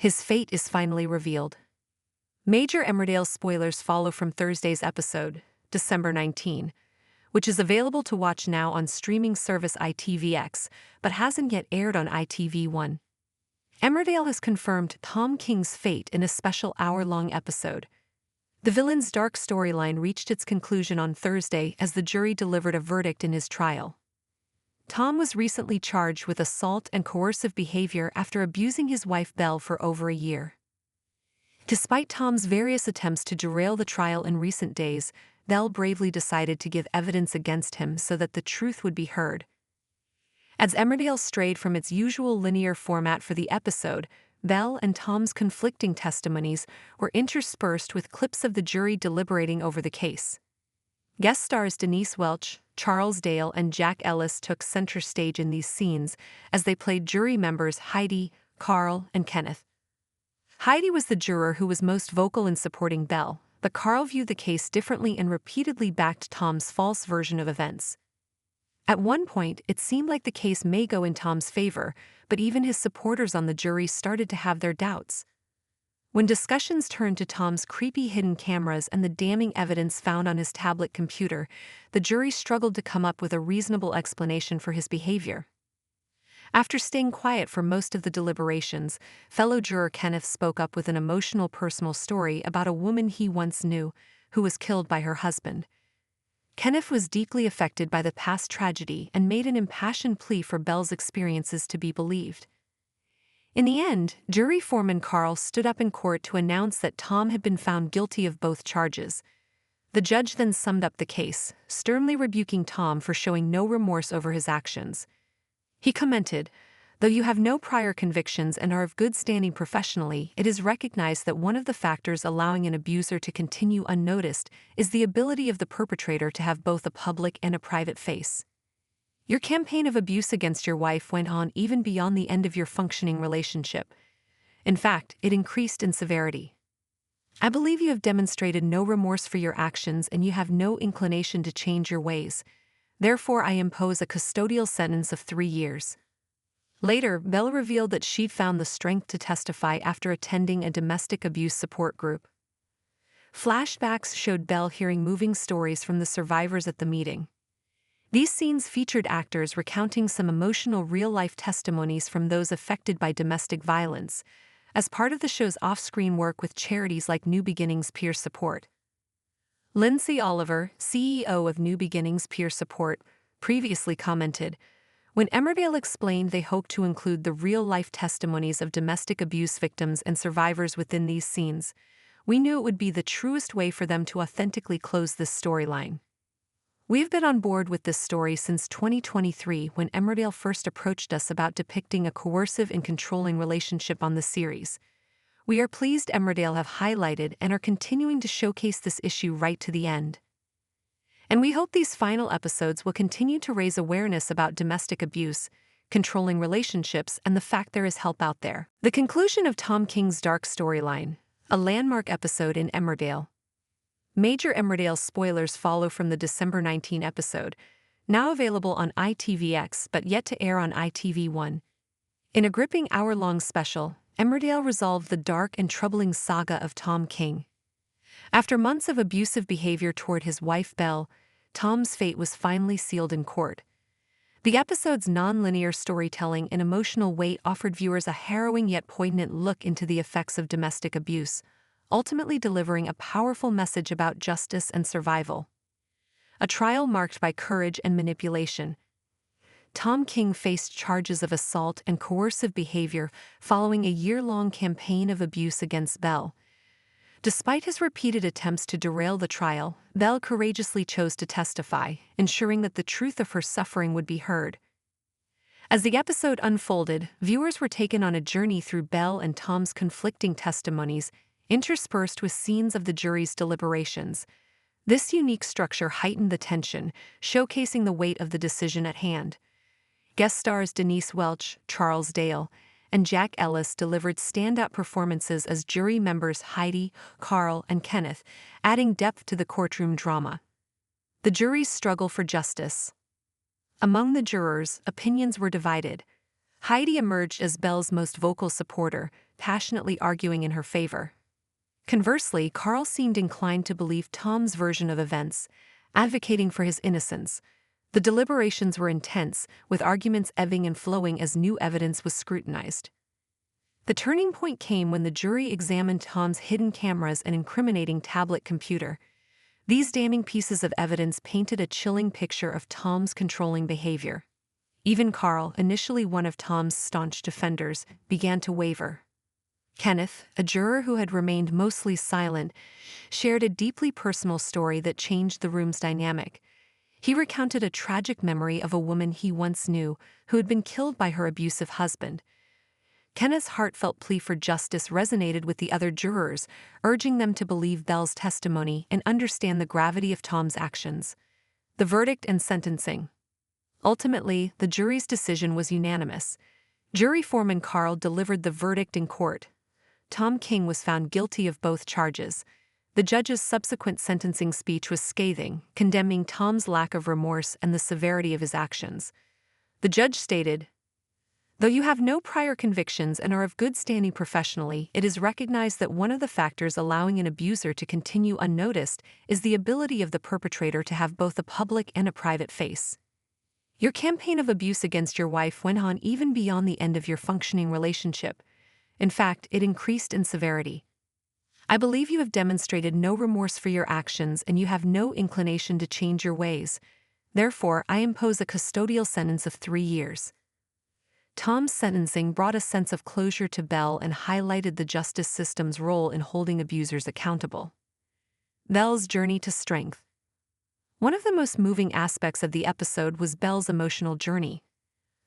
His fate is finally revealed. Major Emmerdale spoilers follow from Thursday's episode, December 19, which is available to watch now on streaming service ITVX, but hasn't yet aired on ITV1. Emmerdale has confirmed Tom King's fate in a special hour-long episode. The villain's dark storyline reached its conclusion on Thursday as the jury delivered a verdict in his trial. Tom was recently charged with assault and coercive behavior after abusing his wife Belle for over a year. Despite Tom's various attempts to derail the trial in recent days, Belle bravely decided to give evidence against him so that the truth would be heard. As Emmerdale strayed from its usual linear format for the episode, Belle and Tom's conflicting testimonies were interspersed with clips of the jury deliberating over the case. Guest stars Denise Welch, Charles Dale, and Jack Ellis took center stage in these scenes as they played jury members Heidi, Carl, and Kenneth. Heidi was the juror who was most vocal in supporting Belle, but Carl viewed the case differently and repeatedly backed Tom's false version of events. At one point, it seemed like the case may go in Tom's favor, but even his supporters on the jury started to have their doubts. When discussions turned to Tom's creepy hidden cameras and the damning evidence found on his tablet computer, the jury struggled to come up with a reasonable explanation for his behavior. After staying quiet for most of the deliberations, fellow juror Kenneth spoke up with an emotional personal story about a woman he once knew, who was killed by her husband. Kenneth was deeply affected by the past tragedy and made an impassioned plea for Belle's experiences to be believed. In the end, jury foreman Carl stood up in court to announce that Tom had been found guilty of both charges. The judge then summed up the case, sternly rebuking Tom for showing no remorse over his actions. He commented, "Though you have no prior convictions and are of good standing professionally, it is recognized that one of the factors allowing an abuser to continue unnoticed is the ability of the perpetrator to have both a public and a private face. Your campaign of abuse against your wife went on even beyond the end of your functioning relationship. In fact, it increased in severity. I believe you have demonstrated no remorse for your actions and you have no inclination to change your ways. Therefore, I impose a custodial sentence of 3 years." Later, Belle revealed that she'd found the strength to testify after attending a domestic abuse support group. Flashbacks showed Belle hearing moving stories from the survivors at the meeting. These scenes featured actors recounting some emotional real-life testimonies from those affected by domestic violence, as part of the show's off-screen work with charities like New Beginnings Peer Support. Lindsay Oliver, CEO of New Beginnings Peer Support, previously commented, "When Emmerdale explained they hoped to include the real-life testimonies of domestic abuse victims and survivors within these scenes, we knew it would be the truest way for them to authentically close this storyline. We've been on board with this story since 2023 when Emmerdale first approached us about depicting a coercive and controlling relationship on the series. We are pleased Emmerdale have highlighted and are continuing to showcase this issue right to the end. And we hope these final episodes will continue to raise awareness about domestic abuse, controlling relationships, and the fact there is help out there." The conclusion of Tom King's dark storyline, a landmark episode in Emmerdale. Major Emmerdale spoilers follow from the December 19 episode, now available on ITVX but yet to air on ITV1. In a gripping hour-long special, Emmerdale resolved the dark and troubling saga of Tom King. After months of abusive behavior toward his wife Belle, Tom's fate was finally sealed in court. The episode's non-linear storytelling and emotional weight offered viewers a harrowing yet poignant look into the effects of domestic abuse, ultimately delivering a powerful message about justice and survival. A trial marked by courage and manipulation. Tom King faced charges of assault and coercive behavior following a year-long campaign of abuse against Belle. Despite his repeated attempts to derail the trial, Belle courageously chose to testify, ensuring that the truth of her suffering would be heard. As the episode unfolded, viewers were taken on a journey through Belle and Tom's conflicting testimonies, interspersed with scenes of the jury's deliberations. This unique structure heightened the tension, showcasing the weight of the decision at hand. Guest stars Denise Welch, Charles Dale, and Jack Ellis delivered standout performances as jury members Heidi, Carl, and Kenneth, adding depth to the courtroom drama. The jury's struggle for justice. Among the jurors, opinions were divided. Heidi emerged as Belle's most vocal supporter, passionately arguing in her favor. Conversely, Carl seemed inclined to believe Tom's version of events, advocating for his innocence. The deliberations were intense, with arguments ebbing and flowing as new evidence was scrutinized. The turning point came when the jury examined Tom's hidden cameras and incriminating tablet computer. These damning pieces of evidence painted a chilling picture of Tom's controlling behavior. Even Carl, initially one of Tom's staunch defenders, began to waver. Kenneth, a juror who had remained mostly silent, shared a deeply personal story that changed the room's dynamic. He recounted a tragic memory of a woman he once knew who had been killed by her abusive husband. Kenneth's heartfelt plea for justice resonated with the other jurors, urging them to believe Belle's testimony and understand the gravity of Tom's actions. The verdict and sentencing. Ultimately, the jury's decision was unanimous. Jury foreman Carl delivered the verdict in court. Tom King was found guilty of both charges. The judge's subsequent sentencing speech was scathing, condemning Tom's lack of remorse and the severity of his actions. The judge stated, "Though you have no prior convictions and are of good standing professionally, it is recognized that one of the factors allowing an abuser to continue unnoticed is the ability of the perpetrator to have both a public and a private face. Your campaign of abuse against your wife went on even beyond the end of your functioning relationship. In fact, it increased in severity. I believe you have demonstrated no remorse for your actions and you have no inclination to change your ways. Therefore, I impose a custodial sentence of 3 years." Tom's sentencing brought a sense of closure to Belle and highlighted the justice system's role in holding abusers accountable. Belle's journey to strength. One of the most moving aspects of the episode was Belle's emotional journey.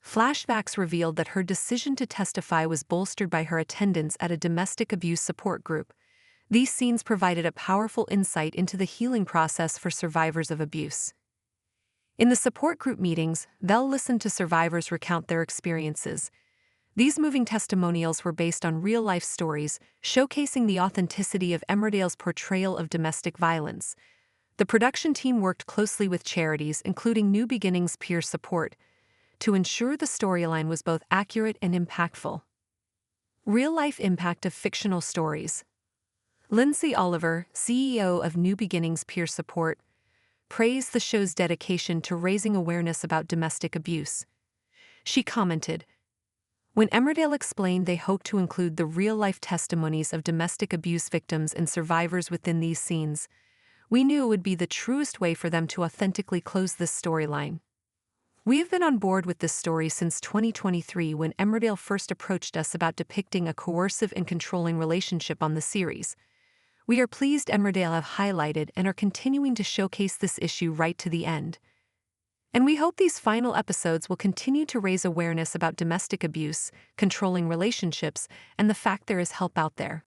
Flashbacks revealed that her decision to testify was bolstered by her attendance at a domestic abuse support group. These scenes provided a powerful insight into the healing process for survivors of abuse. In the support group meetings, Belle listened to survivors recount their experiences. These moving testimonials were based on real-life stories, showcasing the authenticity of Emmerdale's portrayal of domestic violence. The production team worked closely with charities, including New Beginnings Peer Support, to ensure the storyline was both accurate and impactful. Real-life impact of fictional stories. Lindsay Oliver, CEO of New Beginnings Peer Support, praised the show's dedication to raising awareness about domestic abuse. She commented, "When Emmerdale explained they hoped to include the real-life testimonies of domestic abuse victims and survivors within these scenes, we knew it would be the truest way for them to authentically close this storyline. We have been on board with this story since 2023 when Emmerdale first approached us about depicting a coercive and controlling relationship on the series. We are pleased Emmerdale have highlighted and are continuing to showcase this issue right to the end. And we hope these final episodes will continue to raise awareness about domestic abuse, controlling relationships, and the fact there is help out there."